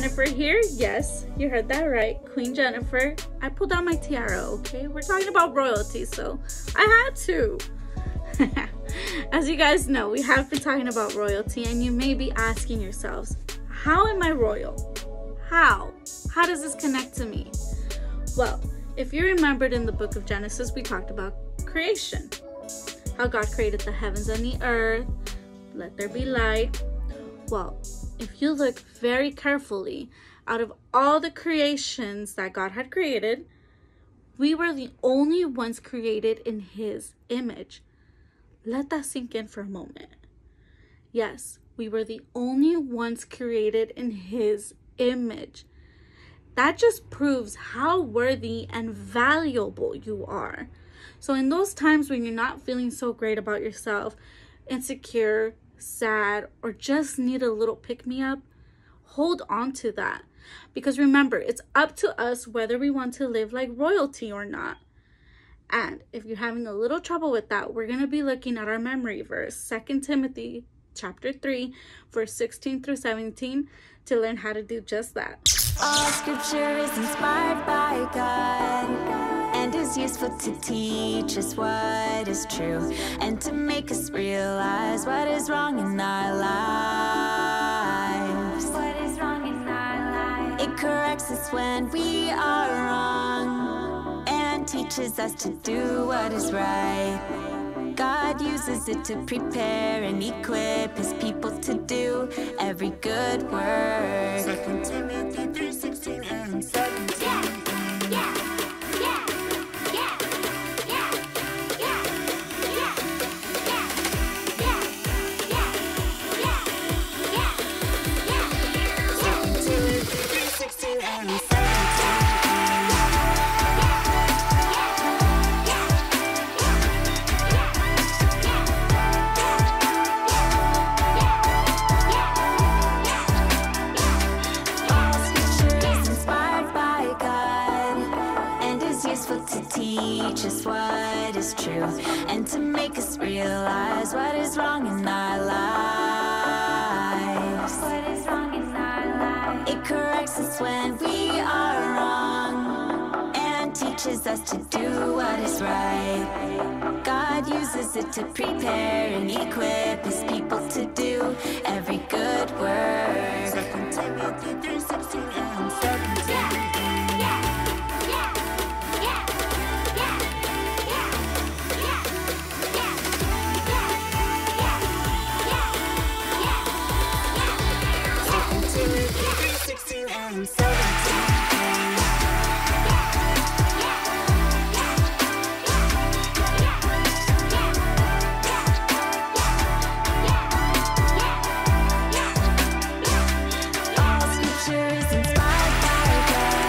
Jennifer here. Yes, you heard that right. Queen Jennifer. I pulled out my tiara, okay? We're talking about royalty, so I had to. As you guys know, we have been talking about royalty, and you may be asking yourselves, how am I royal? How? How does this connect to me? Well, if you remembered in the book of Genesis, we talked about creation. How God created the heavens and the earth. Let there be light. Well, if you look very carefully, out of all the creations that God had created, we were the only ones created in His image. Let that sink in for a moment. Yes, we were the only ones created in His image. That just proves how worthy and valuable you are. So in those times when you're not feeling so great about yourself, insecure, sad, or just need a little pick-me-up, hold on to that. Because remember, it's up to us whether we want to live like royalty or not. And if you're having a little trouble with that, we're going to be looking at our memory verse, 2 Timothy chapter 3, verse 16 through 17, to learn how to do just that. All scripture is inspired by God and is useful to teach us what is true and to make us realize what is wrong in our lives. What is wrong in our lives? It corrects us when we are wrong and teaches us to do what is right. God uses it to prepare and equip His people to do every good work. 2 Timothy 3:16 and 17. Yeah. 2 Timothy 3:16 and 17. Teach us what is true and to make us realize what is wrong in our lives. What is wrong in our lives? It corrects us when we are wrong and teaches us to do what is right. God uses it to prepare and equip His people to do every good work. 2 Timothy 3:16 and 17. Timothy 3:16 and 17. All scripture is inspired by God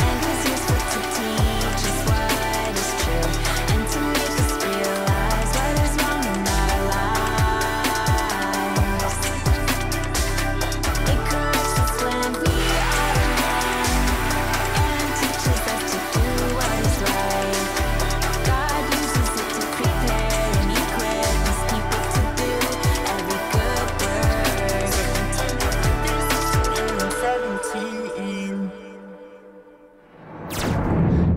and is useful to teach us what is true and to make us realize what is wrong in our lives. It corrects us when we are wrong and teaches us to do what is right. God uses it to prepare and equip His people to do every good work. 17.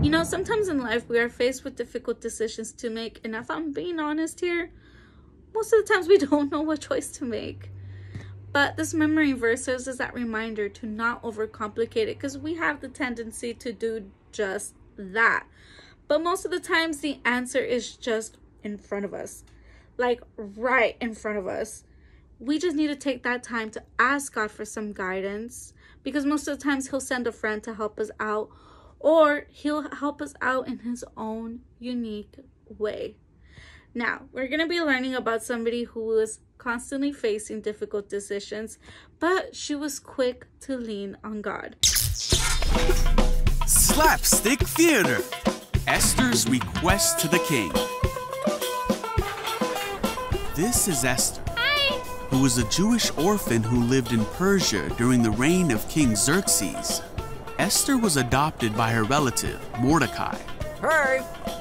You know, sometimes in life we are faced with difficult decisions to make, and if I'm being honest here, most of the times we don't know what choice to make. But this memory verse serves as that reminder to not overcomplicate it, because we have the tendency to do just that. But most of the times the answer is just in front of us, like right in front of us. We just need to take that time to ask God for some guidance, because most of the times He'll send a friend to help us out, or He'll help us out in His own unique way. Now, we're going to be learning about somebody who was constantly facing difficult decisions, but she was quick to lean on God. Slapstick Theater. Esther's Request to the King. This is Esther, who was a Jewish orphan who lived in Persia during the reign of King Xerxes. Esther was adopted by her relative, Mordecai,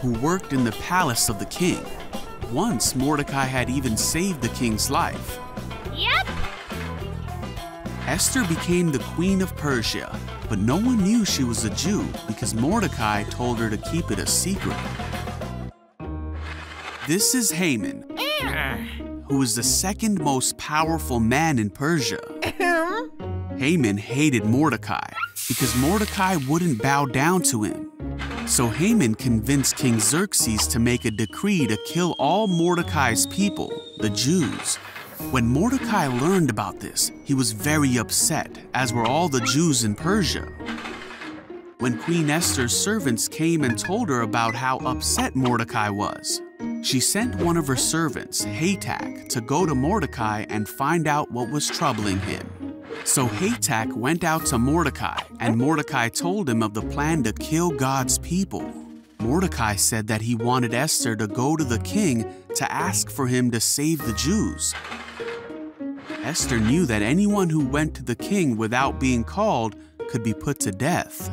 who worked in the palace of the king. Once, Mordecai had even saved the king's life. Yep. Esther became the queen of Persia, but no one knew she was a Jew because Mordecai told her to keep it a secret. This is Haman, who is the second most powerful man in Persia. Haman hated Mordecai because Mordecai wouldn't bow down to him. So Haman convinced King Xerxes to make a decree to kill all Mordecai's people, the Jews. When Mordecai learned about this, he was very upset, as were all the Jews in Persia. When Queen Esther's servants came and told her about how upset Mordecai was, she sent one of her servants, Hatak, to go to Mordecai and find out what was troubling him. So Hatak went out to Mordecai, and Mordecai told him of the plan to kill God's people. Mordecai said that he wanted Esther to go to the king to ask for him to save the Jews. Esther knew that anyone who went to the king without being called could be put to death.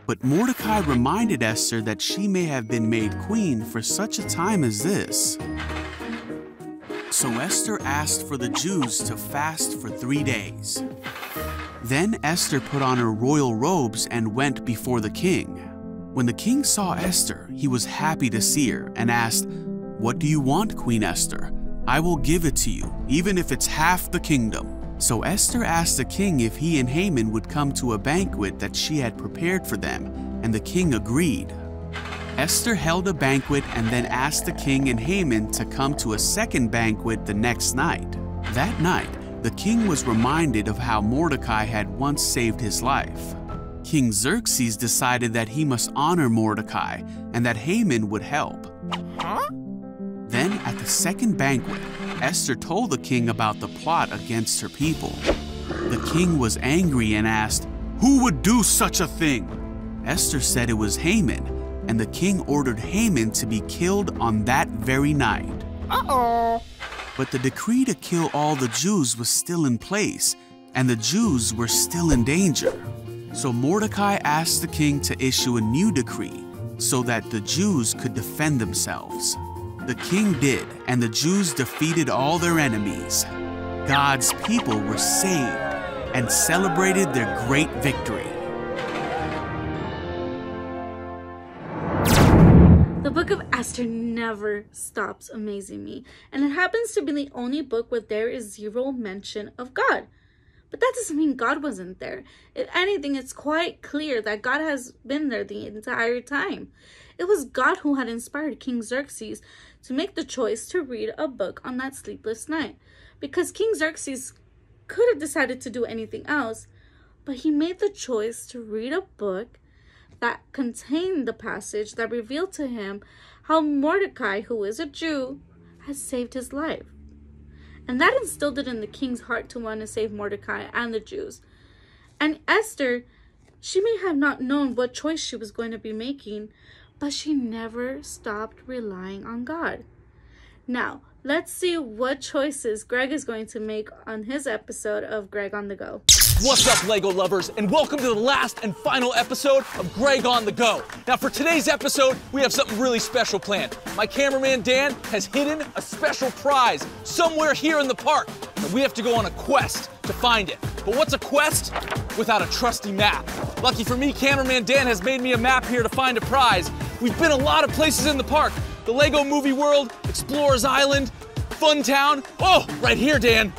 But Mordecai reminded Esther that she may have been made queen for such a time as this. So Esther asked for the Jews to fast for 3 days. Then Esther put on her royal robes and went before the king. When the king saw Esther, he was happy to see her and asked, "What do you want, Queen Esther? I will give it to you, even if it's half the kingdom." So Esther asked the king if he and Haman would come to a banquet that she had prepared for them, and the king agreed. Esther held a banquet and then asked the king and Haman to come to a second banquet the next night. That night, the king was reminded of how Mordecai had once saved his life. King Xerxes decided that he must honor Mordecai and that Haman would help. Then, at the second banquet, Esther told the king about the plot against her people. The king was angry and asked, "Who would do such a thing?" Esther said it was Haman, and the king ordered Haman to be killed on that very night. But the decree to kill all the Jews was still in place, and the Jews were still in danger. So Mordecai asked the king to issue a new decree so that the Jews could defend themselves. The king did, and the Jews defeated all their enemies. God's people were saved and celebrated their great victory. The book of Esther never stops amazing me, and it happens to be the only book where there is zero mention of God. But that doesn't mean God wasn't there. If anything, it's quite clear that God has been there the entire time. It was God who had inspired King Xerxes to make the choice to read a book on that sleepless night, because King Xerxes could have decided to do anything else, but he made the choice to read a book that contained the passage that revealed to him how Mordecai, who is a Jew, has saved his life. And that instilled it in the king's heart to want to save Mordecai and the Jews. And Esther, she may have not known what choice she was going to be making, but she never stopped relying on God. Now, let's see what choices Greg is going to make on his episode of Greg on the Go. What's up, LEGO lovers, and welcome to the last and final episode of Greg on the Go. Now, for today's episode, we have something really special planned. My cameraman, Dan, has hidden a special prize somewhere here in the park, and we have to go on a quest to find it. But what's a quest without a trusty map? Lucky for me, cameraman Dan has made me a map here to find a prize. We've been a lot of places in the park. The LEGO Movie World, Explorers Island, Fun Town. Oh, right here, Dan,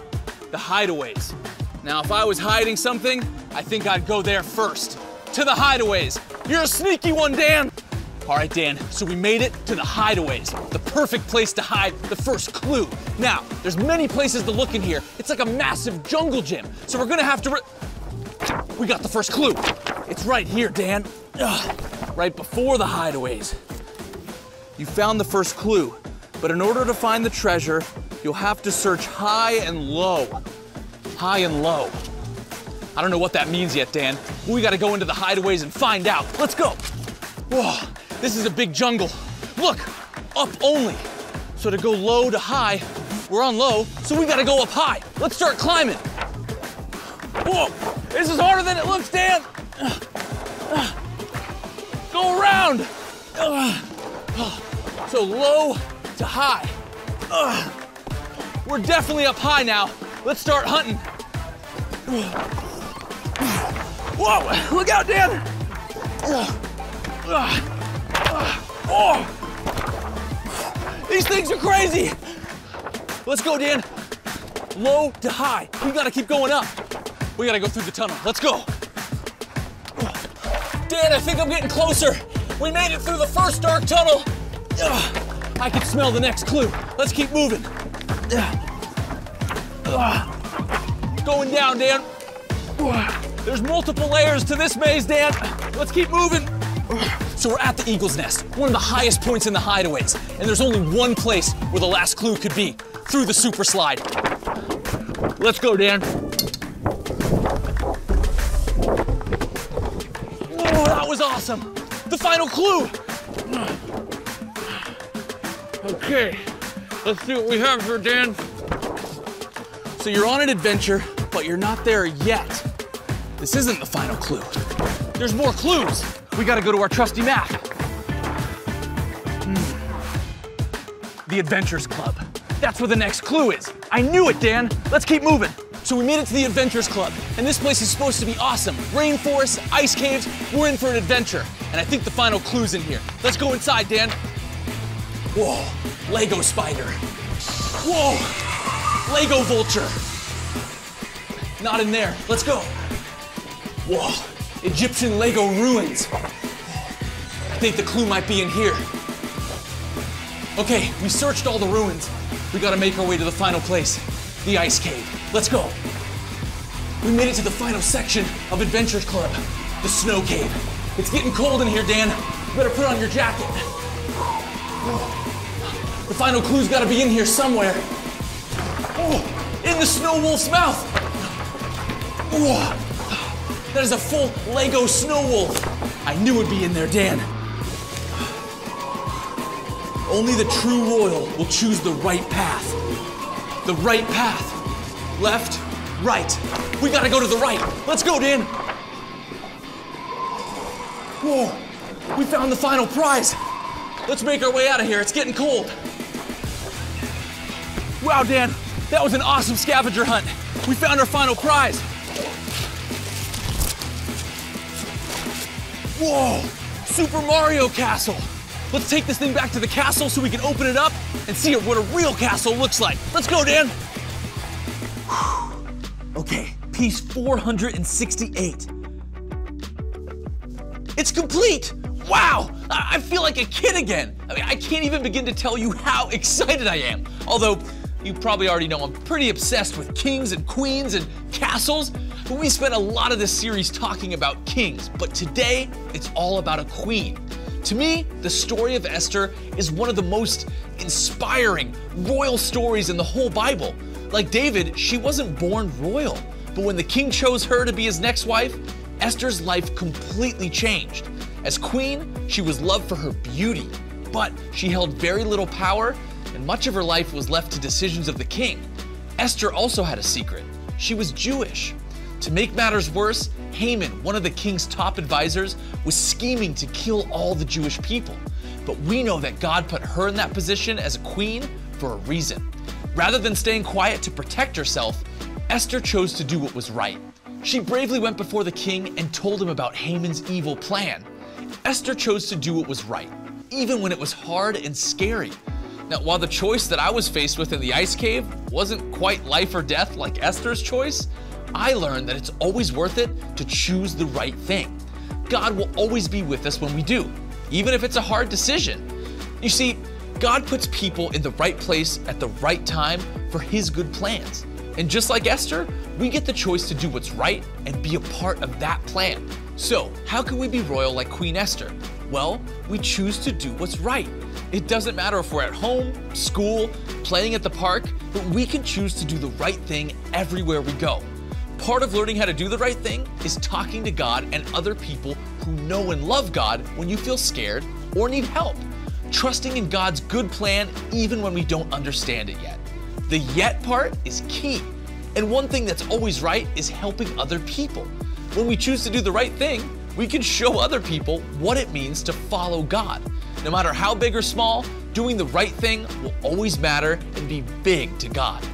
the hideaways. Now, if I was hiding something, I think I'd go there first. To the hideaways. You're a sneaky one, Dan. All right, Dan, so we made it to the hideaways. The perfect place to hide the first clue. Now, there's many places to look in here. It's like a massive jungle gym. So we're gonna have to we got the first clue. It's right here, Dan. Right before the hideaways. You found the first clue, but in order to find the treasure, you'll have to search high and low. High and low. I don't know what that means yet, Dan. We gotta go into the hideaways and find out. Let's go. Whoa, this is a big jungle. Look, up only. So to go low to high, we're on low, so we gotta go up high. Let's start climbing. Whoa, this is harder than it looks, Dan. Go around. So low to high. We're definitely up high now. Let's start hunting. Whoa, look out, Dan! Oh! These things are crazy! Let's go, Dan. Low to high. We gotta keep going up. We gotta go through the tunnel. Let's go. Dan, I think I'm getting closer. We made it through the first dark tunnel. I can smell the next clue. Let's keep moving. Going down, Dan. There's multiple layers to this maze, Dan. Let's keep moving. So we're at the Eagle's Nest, one of the highest points in the hideaways, and there's only one place where the last clue could be, through the super slide. Let's go, Dan. Oh, that was awesome. The final clue. Okay, let's see what we have here, Dan. So you're on an adventure, but you're not there yet. This isn't the final clue. There's more clues. We gotta go to our trusty map. The Adventures Club. That's where the next clue is. I knew it, Dan. Let's keep moving. So we made it to the Adventures Club, and this place is supposed to be awesome. Rainforests, ice caves, we're in for an adventure. And I think the final clue's in here. Let's go inside, Dan. Whoa, Lego spider. Whoa, Lego vulture. Not in there. Let's go. Whoa, Egyptian Lego ruins. I think the clue might be in here. Okay, we searched all the ruins. We gotta make our way to the final place, the ice cave. Let's go. We made it to the final section of Adventures Club, the snow cave. It's getting cold in here, Dan. You better put on your jacket. The final clue's gotta be in here somewhere. Oh, in the snow wolf's mouth. Oh, that is a full Lego snow wolf. I knew it'd be in there, Dan. Only the true royal will choose the right path. The right path. Left, right. We gotta go to the right. Let's go, Dan. Whoa, we found the final prize. Let's make our way out of here. It's getting cold. Wow, Dan, that was an awesome scavenger hunt. We found our final prize. Whoa, Super Mario Castle. Let's take this thing back to the castle so we can open it up and see what a real castle looks like. Let's go, Dan. Okay, piece 468. It's complete. Wow, I feel like a kid again. I mean, I can't even begin to tell you how excited I am. Although, you probably already know I'm pretty obsessed with kings and queens and castles. But we spent a lot of this series talking about kings, but today it's all about a queen. To me, the story of Esther is one of the most inspiring royal stories in the whole Bible. Like David, she wasn't born royal, but when the king chose her to be his next wife, Esther's life completely changed. As queen, she was loved for her beauty, but she held very little power, and much of her life was left to decisions of the king. Esther also had a secret. She was Jewish. To make matters worse, Haman, one of the king's top advisors, was scheming to kill all the Jewish people. But we know that God put her in that position as a queen for a reason. Rather than staying quiet to protect herself, Esther chose to do what was right. She bravely went before the king and told him about Haman's evil plan. Esther chose to do what was right, even when it was hard and scary. Now, while the choice that I was faced with in the ice cave wasn't quite life or death like Esther's choice, I learned that it's always worth it to choose the right thing. God will always be with us when we do, even if it's a hard decision. You see, God puts people in the right place at the right time for His good plans. And just like Esther, we get the choice to do what's right and be a part of that plan. So, how can we be royal like Queen Esther? Well, we choose to do what's right. It doesn't matter if we're at home, school, playing at the park, but we can choose to do the right thing everywhere we go. Part of learning how to do the right thing is talking to God and other people who know and love God when you feel scared or need help. Trusting in God's good plan even when we don't understand it yet. The yet part is key. And one thing that's always right is helping other people. When we choose to do the right thing, we can show other people what it means to follow God. No matter how big or small, doing the right thing will always matter and be big to God.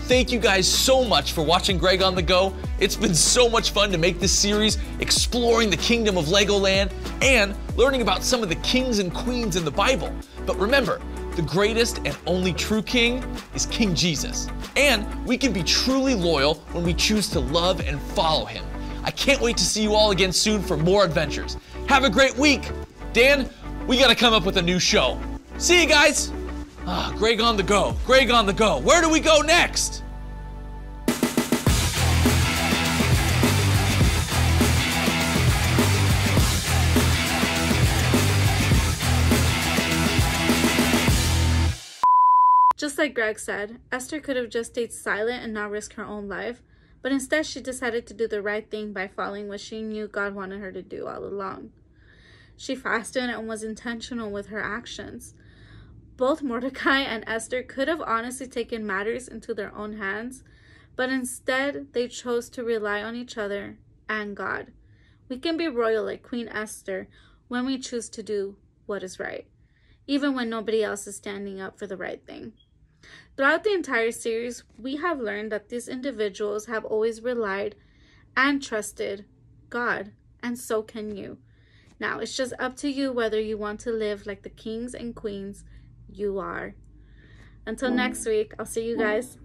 thank you guys so much for watching Greg on the Go. It's been so much fun to make this series, exploring the kingdom of Legoland and learning about some of the kings and queens in the Bible. But remember, the greatest and only true king is King Jesus. And we can be truly loyal when we choose to love and follow him. I can't wait to see you all again soon for more adventures. Have a great week. Dan, we gotta come up with a new show. See you guys. Greg on the Go, Greg on the Go. Where do we go next? Just like Greg said, Esther could have just stayed silent and not risk her own life, but instead she decided to do the right thing by following what she knew God wanted her to do all along. She fasted and was intentional with her actions. Both Mordecai and Esther could have honestly taken matters into their own hands, but instead they chose to rely on each other and God. We can be royal like Queen Esther when we choose to do what is right, even when nobody else is standing up for the right thing. Throughout the entire series, we have learned that these individuals have always relied and trusted God, and so can you. Now, it's just up to you whether you want to live like the kings and queens you are. Until next week, I'll see you guys